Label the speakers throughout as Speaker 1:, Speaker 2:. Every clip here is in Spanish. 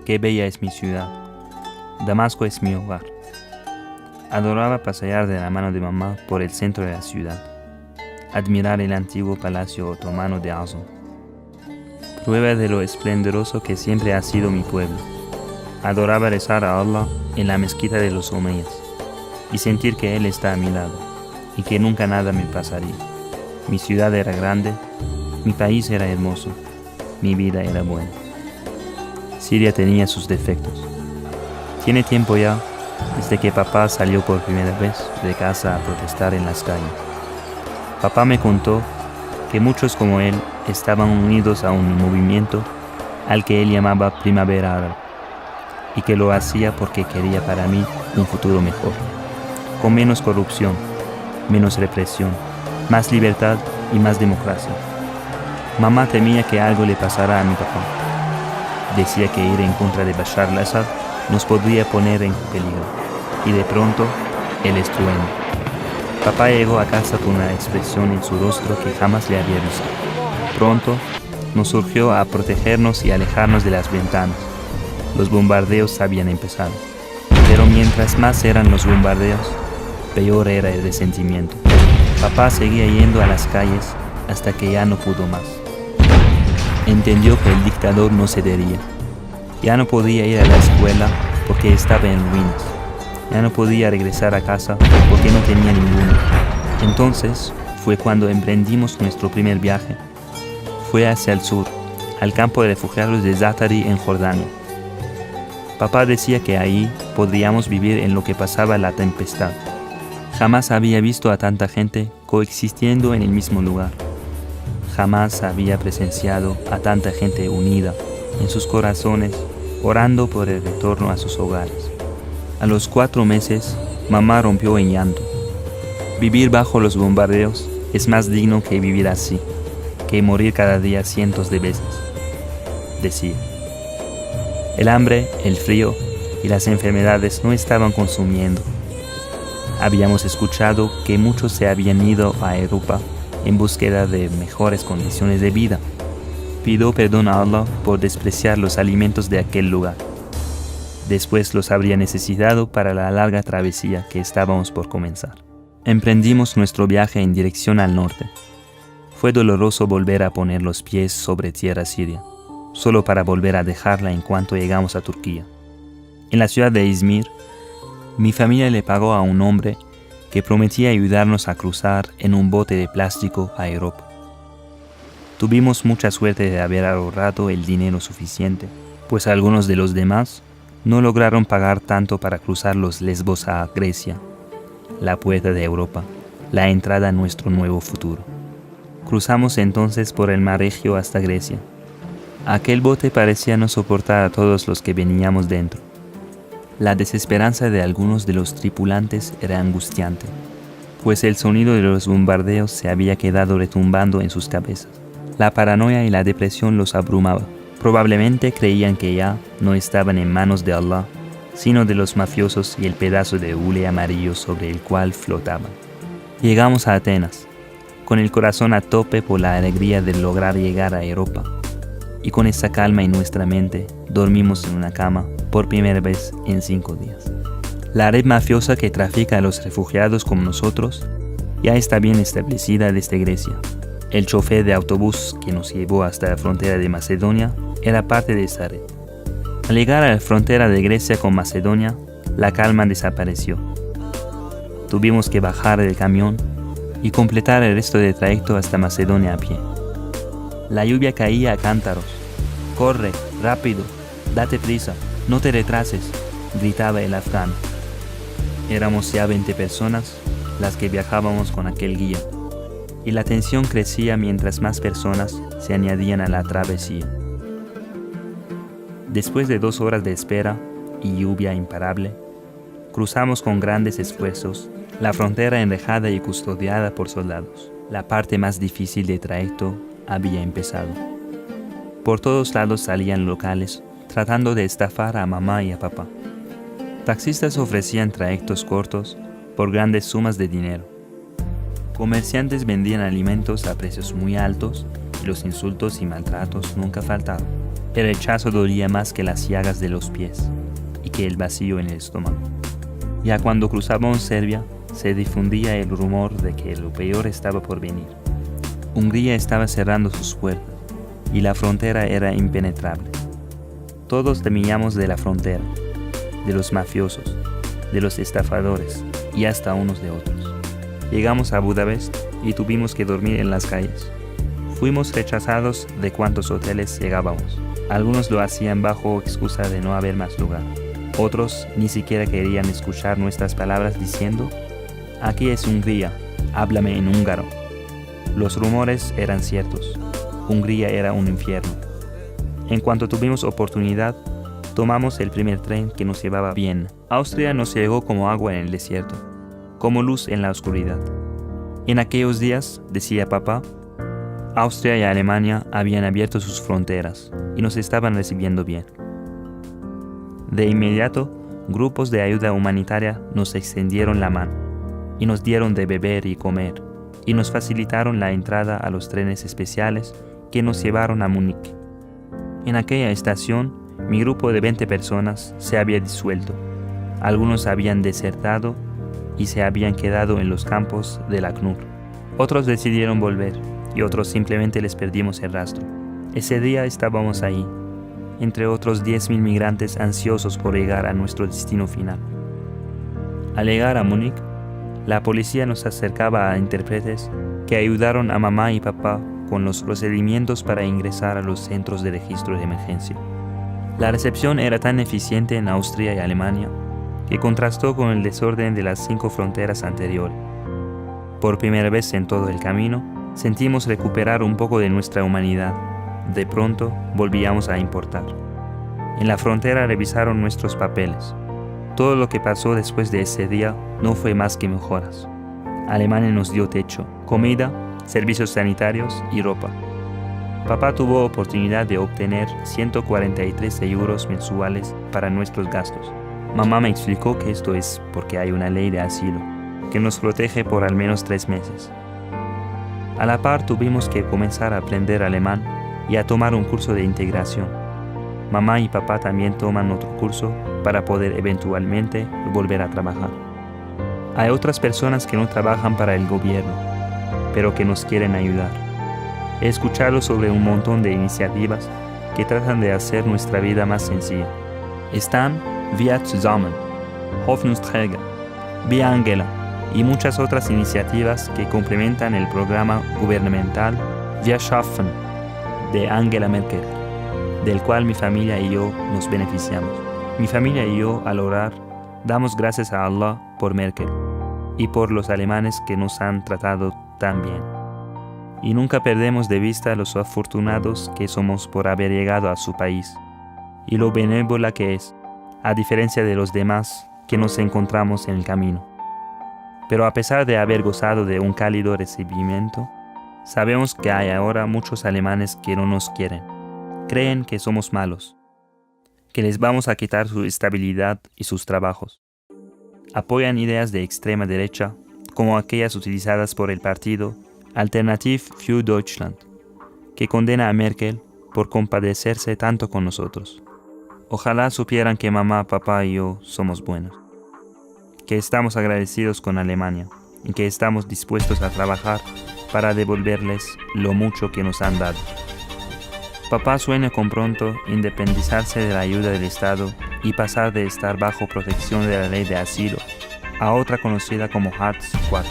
Speaker 1: Qué bella es mi ciudad. Damasco es mi hogar. Adoraba pasear de la mano de mamá por el centro de la ciudad, admirar el antiguo palacio otomano de Azov, prueba de lo esplendoroso que siempre ha sido mi pueblo. Adoraba rezar a Allah en la mezquita de los Omeyas y sentir que Él está a mi lado y que nunca nada me pasaría. Mi ciudad era grande, mi país era hermoso, mi vida era buena. Siria tenía sus defectos. Tiene tiempo ya desde que papá salió por primera vez de casa a protestar en las calles. Papá me contó que muchos como él estaban unidos a un movimiento al que él llamaba Primavera Árabe y que lo hacía porque quería para mí un futuro mejor, con menos corrupción, menos represión, más libertad y más democracia. Mamá temía que algo le pasara a mi papá. Decía que ir en contra de Bashar al-Assad nos podría poner en peligro. Y de pronto, el estruendo. Papá llegó a casa con una expresión en su rostro que jamás le había visto. Pronto, nos surgió a protegernos y alejarnos de las ventanas. Los bombardeos habían empezado. Pero mientras más eran los bombardeos, peor era el resentimiento. Papá seguía yendo a las calles hasta que ya no pudo más. Entendió que el dictador no cedería. Ya no podía ir a la escuela porque estaba en ruinas. Ya no podía regresar a casa porque no tenía ninguno. Entonces fue cuando emprendimos nuestro primer viaje. Fue hacia el sur, al campo de refugiados de Zaatari en Jordania. Papá decía que ahí podríamos vivir en lo que pasaba la tempestad. Jamás había visto a tanta gente coexistiendo en el mismo lugar. Jamás había presenciado a tanta gente unida en sus corazones, orando por el retorno a sus hogares. A los 4 meses, mamá rompió en llanto. Vivir bajo los bombardeos es más digno que vivir así, que morir cada día cientos de veces, decía. El hambre, el frío y las enfermedades no estaban consumiendo. Habíamos escuchado que muchos se habían ido a Europa en búsqueda de mejores condiciones de vida. Pidió perdón a Allah por despreciar los alimentos de aquel lugar. Después los habría necesitado para la larga travesía que estábamos por comenzar. Emprendimos nuestro viaje en dirección al norte. Fue doloroso volver a poner los pies sobre tierra siria, solo para volver a dejarla en cuanto llegamos a Turquía. En la ciudad de Izmir, mi familia le pagó a un hombre que prometía ayudarnos a cruzar en un bote de plástico a Europa. Tuvimos mucha suerte de haber ahorrado el dinero suficiente, pues algunos de los demás no lograron pagar tanto para cruzar los Lesbos a Grecia, la puerta de Europa, la entrada a nuestro nuevo futuro. Cruzamos entonces por el mar Egeo hasta Grecia. Aquel bote parecía no soportar a todos los que veníamos dentro. La desesperanza de algunos de los tripulantes era angustiante, pues el sonido de los bombardeos se había quedado retumbando en sus cabezas. La paranoia y la depresión los abrumaba. Probablemente creían que ya no estaban en manos de Allah, sino de los mafiosos y el pedazo de hule amarillo sobre el cual flotaban. Llegamos a Atenas, con el corazón a tope por la alegría de lograr llegar a Europa. Y con esa calma en nuestra mente, dormimos en una cama por primera vez en 5 días. La red mafiosa que trafica a los refugiados como nosotros ya está bien establecida desde Grecia. El chofer de autobús que nos llevó hasta la frontera de Macedonia era parte de esa red. Al llegar a la frontera de Grecia con Macedonia, la calma desapareció. Tuvimos que bajar del camión y completar el resto del trayecto hasta Macedonia a pie. La lluvia caía a cántaros, «Corre, rápido, date prisa, no te retrases», gritaba el afgano. Éramos ya 20 personas las que viajábamos con aquel guía, y la tensión crecía mientras más personas se añadían a la travesía. Después de 2 horas de espera y lluvia imparable, cruzamos con grandes esfuerzos la frontera enrejada y custodiada por soldados. La parte más difícil del trayecto había empezado. Por todos lados salían locales tratando de estafar a mamá y a papá. Taxistas ofrecían trayectos cortos por grandes sumas de dinero. Comerciantes vendían alimentos a precios muy altos y los insultos y maltratos nunca faltaban. El rechazo dolía más que las llagas de los pies y que el vacío en el estómago. Ya cuando cruzábamos Serbia, se difundía el rumor de que lo peor estaba por venir. Hungría estaba cerrando sus puertas y la frontera era impenetrable. Todos temíamos de la frontera, de los mafiosos, de los estafadores y hasta unos de otros. Llegamos a Budapest y tuvimos que dormir en las calles. Fuimos rechazados de cuantos hoteles llegábamos. Algunos lo hacían bajo excusa de no haber más lugar. Otros ni siquiera querían escuchar nuestras palabras diciendo: «Aquí es Hungría, háblame en húngaro». Los rumores eran ciertos. Hungría era un infierno. En cuanto tuvimos oportunidad, tomamos el primer tren que nos llevaba a Viena. Austria nos llegó como agua en el desierto, como luz en la oscuridad. En aquellos días, decía papá, Austria y Alemania habían abierto sus fronteras y nos estaban recibiendo bien. De inmediato, grupos de ayuda humanitaria nos extendieron la mano y nos dieron de beber y comer y nos facilitaron la entrada a los trenes especiales que nos llevaron a Múnich. En aquella estación, mi grupo de 20 personas se había disuelto. Algunos habían desertado y se habían quedado en los campos de la ACNUR. Otros decidieron volver y otros simplemente les perdimos el rastro. Ese día estábamos ahí, entre otros 10.000 migrantes ansiosos por llegar a nuestro destino final. Al llegar a Múnich, la policía nos acercaba a intérpretes que ayudaron a mamá y papá con los procedimientos para ingresar a los centros de registro de emergencia. La recepción era tan eficiente en Austria y Alemania que contrastó con el desorden de las 5 fronteras anteriores. Por primera vez en todo el camino, sentimos recuperar un poco de nuestra humanidad. De pronto, volvíamos a importar. En la frontera revisaron nuestros papeles. Todo lo que pasó después de ese día no fue más que mejoras. Alemania nos dio techo, comida, servicios sanitarios y ropa. Papá tuvo oportunidad de obtener 143 euros mensuales para nuestros gastos. Mamá me explicó que esto es porque hay una ley de asilo, que nos protege por al menos 3 meses. A la par tuvimos que comenzar a aprender alemán y a tomar un curso de integración. Mamá y papá también toman otro curso para poder eventualmente volver a trabajar. Hay otras personas que no trabajan para el gobierno, pero que nos quieren ayudar. He escuchado sobre un montón de iniciativas que tratan de hacer nuestra vida más sencilla. Están Wir zusammen, Hoffnungsträger, Wir Angela y muchas otras iniciativas que complementan el programa gubernamental Wir schaffen de Angela Merkel, del cual mi familia y yo nos beneficiamos. Mi familia y yo, al orar, damos gracias a Allah por Merkel y por los alemanes que nos han tratado tan bien. Y nunca perdemos de vista los afortunados que somos por haber llegado a su país y lo benévola que es, a diferencia de los demás que nos encontramos en el camino. Pero a pesar de haber gozado de un cálido recibimiento, sabemos que hay ahora muchos alemanes que no nos quieren. Creen que somos malos, que les vamos a quitar su estabilidad y sus trabajos. Apoyan ideas de extrema derecha, como aquellas utilizadas por el partido Alternative für Deutschland, que condena a Merkel por compadecerse tanto con nosotros. Ojalá supieran que mamá, papá y yo somos buenos, que estamos agradecidos con Alemania y que estamos dispuestos a trabajar para devolverles lo mucho que nos han dado. Papá sueña con pronto independizarse de la ayuda del Estado y pasar de estar bajo protección de la ley de asilo a otra conocida como Hartz IV,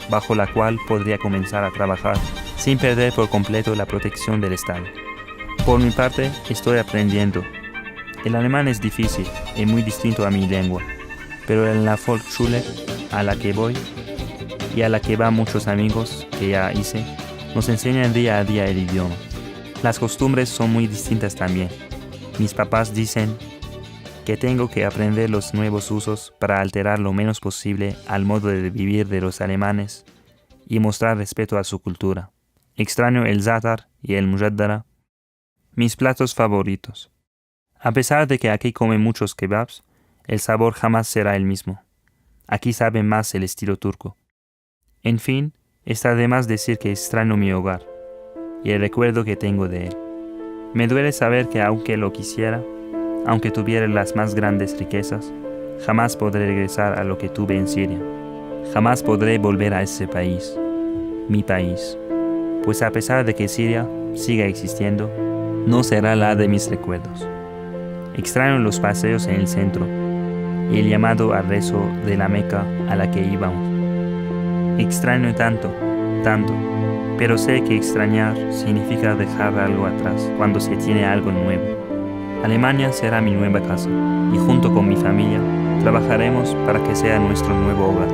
Speaker 1: bajo la cual podría comenzar a trabajar sin perder por completo la protección del Estado. Por mi parte, estoy aprendiendo. El alemán es difícil y muy distinto a mi lengua, pero en la Volksschule a la que voy y a la que van muchos amigos que ya hice, nos enseñan día a día el idioma. Las costumbres son muy distintas también. Mis papás dicen que tengo que aprender los nuevos usos para alterar lo menos posible al modo de vivir de los alemanes y mostrar respeto a su cultura. Extraño el za'atar y el mujaddara, mis platos favoritos. A pesar de que aquí comen muchos kebabs, el sabor jamás será el mismo. Aquí sabe más el estilo turco. En fin, está de más decir que extraño mi hogar y el recuerdo que tengo de él. Me duele saber que aunque lo quisiera, aunque tuviera las más grandes riquezas, jamás podré regresar a lo que tuve en Siria. Jamás podré volver a ese país, mi país. Pues a pesar de que Siria siga existiendo, no será la de mis recuerdos. Extraño los paseos en el centro y el llamado al rezo de la Meca a la que íbamos. Extraño tanto, pero sé que extrañar significa dejar algo atrás cuando se tiene algo nuevo. Alemania será mi nueva casa y junto con mi familia trabajaremos para que sea nuestro nuevo hogar.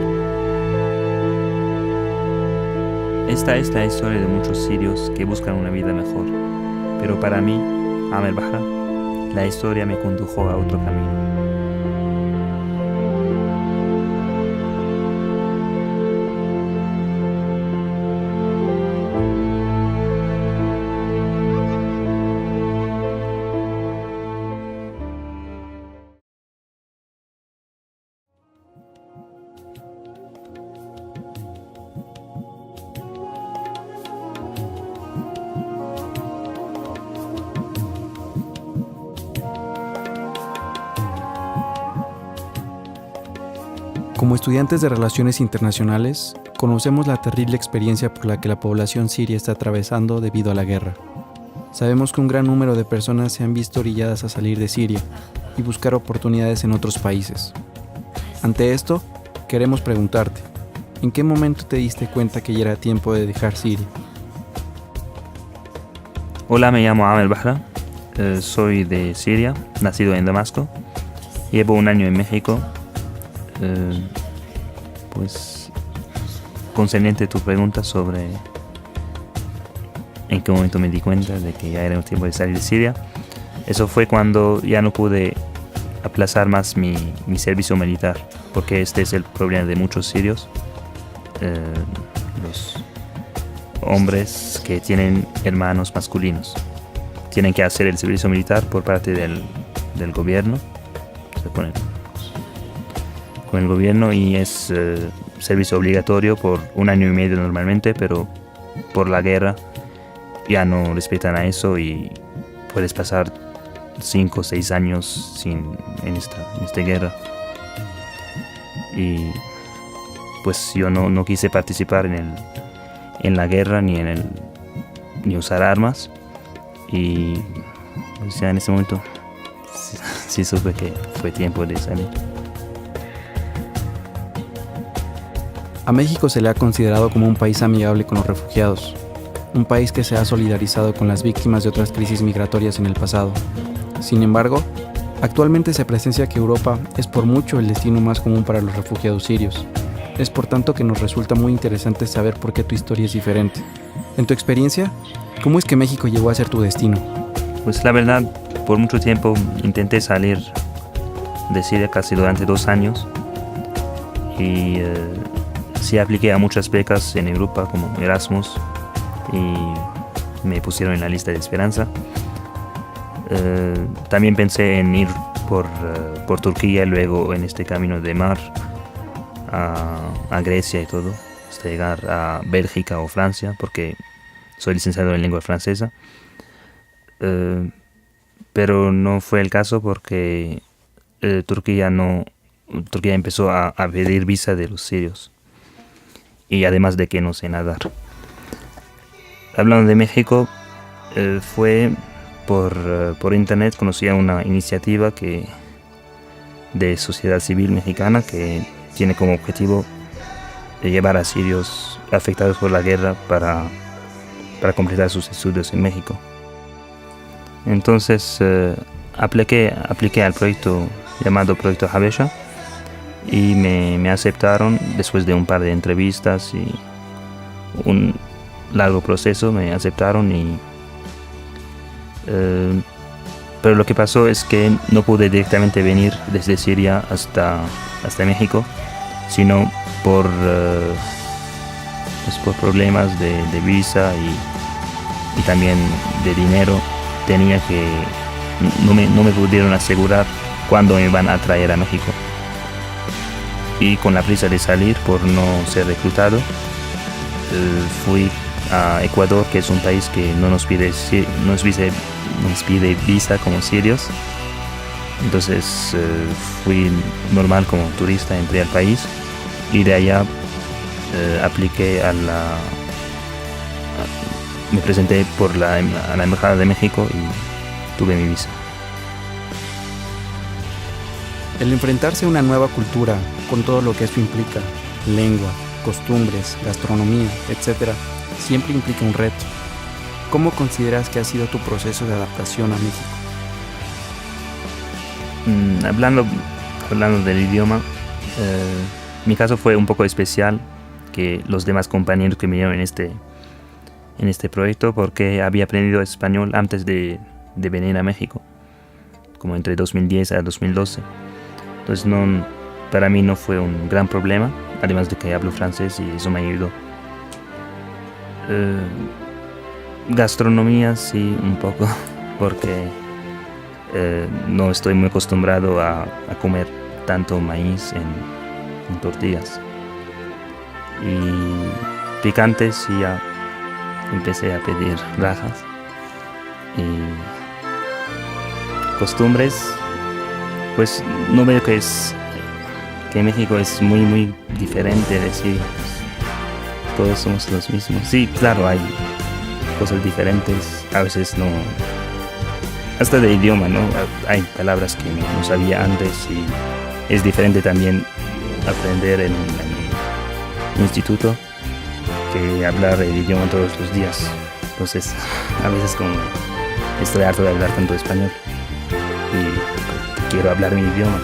Speaker 1: Esta es la historia de muchos sirios que buscan una vida mejor, pero para mí, Amer Bahra, la historia me condujo a otro camino.
Speaker 2: Como estudiantes de Relaciones Internacionales, conocemos la terrible experiencia por la que la población siria está atravesando debido a la guerra. Sabemos que un gran número de personas se han visto orilladas a salir de Siria y buscar oportunidades en otros países. Ante esto, queremos preguntarte, ¿en qué momento te diste cuenta que ya era tiempo de dejar Siria?
Speaker 1: Hola, me llamo Amer Bahra, soy de Siria, nacido en Damasco. Llevo un año en México. Pues concerniente a tu pregunta sobre en qué momento me di cuenta de que ya era el tiempo de salir de Siria, eso fue cuando ya no pude aplazar más mi servicio militar, porque este es el problema de muchos sirios, los hombres que tienen hermanos masculinos tienen que hacer el servicio militar por parte del gobierno, se ponen con el gobierno y es servicio obligatorio por un año y medio normalmente, pero por la guerra ya no respetan a eso y puedes pasar 5 o 6 años en esta guerra. Y pues yo no quise participar en la guerra ni usar armas, y pues ya en ese momento sí supe que fue tiempo de salir.
Speaker 2: A México se le ha considerado como un país amigable con los refugiados, un país que se ha solidarizado con las víctimas de otras crisis migratorias en el pasado. Sin embargo, actualmente se presencia que Europa es por mucho el destino más común para los refugiados sirios. Es por tanto que nos resulta muy interesante saber por qué tu historia es diferente. En tu experiencia, ¿cómo es que México llegó a ser tu destino?
Speaker 1: Pues la verdad, por mucho tiempo intenté salir de Siria, casi durante 2 años, y sí apliqué a muchas becas en Europa como Erasmus y me pusieron en la lista de esperanza. También pensé en ir por Turquía y luego en este camino de mar a Grecia y todo, hasta llegar a Bélgica o Francia, porque soy licenciado en lengua francesa. Pero no fue el caso porque Turquía empezó a pedir visa de los sirios, y además de que no sé nadar. Hablando de México, fue por internet, conocí a una iniciativa de sociedad civil mexicana que tiene como objetivo llevar a sirios afectados por la guerra para completar sus estudios en México. Entonces apliqué al proyecto llamado Proyecto Habesha y me aceptaron después de un par de entrevistas y un largo proceso. Me aceptaron pero lo que pasó es que no pude directamente venir desde Siria hasta México, sino por problemas de visa y también de dinero. No me pudieron asegurar cuándo me van a traer a México. Y con la prisa de salir por no ser reclutado, fui a Ecuador, que es un país que no nos pide visa como sirios. Entonces fui normal como turista, entré al país y de allá apliqué me presenté a la Embajada de México y tuve mi visa.
Speaker 2: El enfrentarse a una nueva cultura, con todo lo que eso implica, lengua, costumbres, gastronomía, etc., siempre implica un reto. ¿Cómo consideras que ha sido tu proceso de adaptación a México?
Speaker 1: Hablando del idioma, mi caso fue un poco especial que los demás compañeros que vinieron en este proyecto, porque había aprendido español antes de venir a México, como entre 2010 a 2012. Entonces para mí no fue un gran problema, además de que hablo francés y eso me ayudó. Gastronomía sí, un poco, porque no estoy muy acostumbrado a comer tanto maíz en tortillas. Y picante sí, ya empecé a pedir rajas. Y costumbres, pues no veo que México es muy muy diferente, decir todos somos los mismos. Sí, claro, hay cosas diferentes, a veces no, hasta de idioma, ¿no? Hay palabras que no sabía antes y es diferente también aprender en un instituto que hablar el idioma todos los días. Entonces a veces como estoy harto de hablar tanto español y quiero hablar mi idioma.